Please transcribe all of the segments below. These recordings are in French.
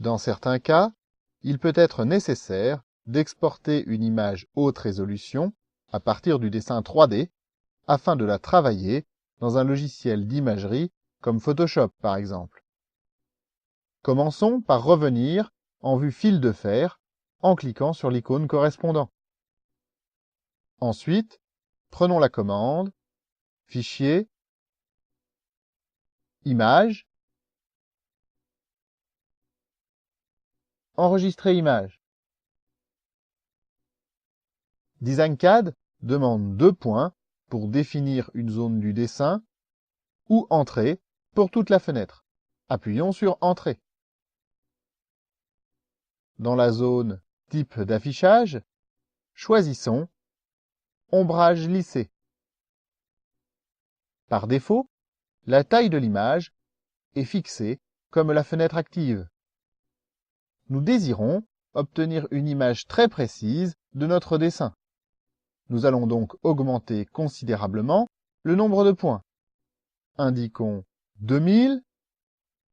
Dans certains cas, il peut être nécessaire d'exporter une image haute résolution à partir du dessin 3D afin de la travailler dans un logiciel d'imagerie comme Photoshop par exemple. Commençons par revenir en vue fil de fer en cliquant sur l'icône correspondant. Ensuite, prenons la commande Fichier, Image, Enregistrer image. DesignCAD demande 2 points pour définir une zone du dessin ou Entrée pour toute la fenêtre. Appuyons sur Entrée. Dans la zone Type d'affichage, choisissons Ombrage lissé. Par défaut, la taille de l'image est fixée comme la fenêtre active. Nous désirons obtenir une image très précise de notre dessin. Nous allons donc augmenter considérablement le nombre de points. Indiquons 2000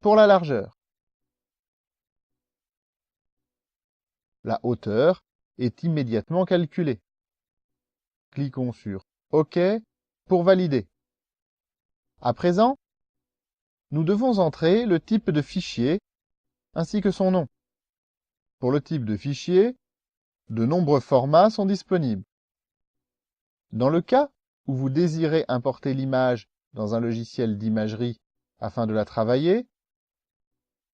pour la largeur. La hauteur est immédiatement calculée. Cliquons sur OK pour valider. À présent, nous devons entrer le type de fichier ainsi que son nom. Pour le type de fichier, de nombreux formats sont disponibles. Dans le cas où vous désirez importer l'image dans un logiciel d'imagerie afin de la travailler,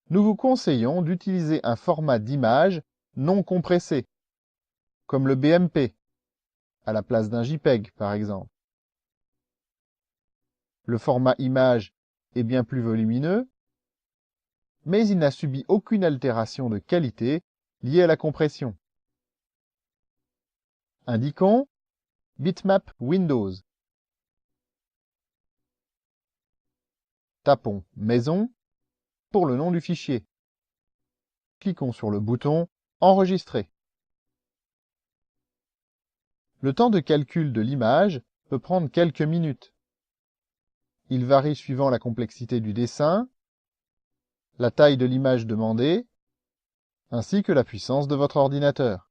nous vous conseillons d'utiliser un format d'image non compressé, comme le BMP, à la place d'un JPEG par exemple. Le format image est bien plus volumineux, mais il n'a subi aucune altération de qualité liée à la compression. Indiquons Bitmap Windows. Tapons Maison pour le nom du fichier. Cliquons sur le bouton Enregistrer. Le temps de calcul de l'image peut prendre quelques minutes. Il varie suivant la complexité du dessin, la taille de l'image demandée, ainsi que la puissance de votre ordinateur.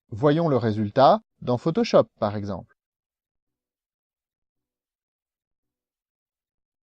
Voyons le résultat dans Photoshop par exemple.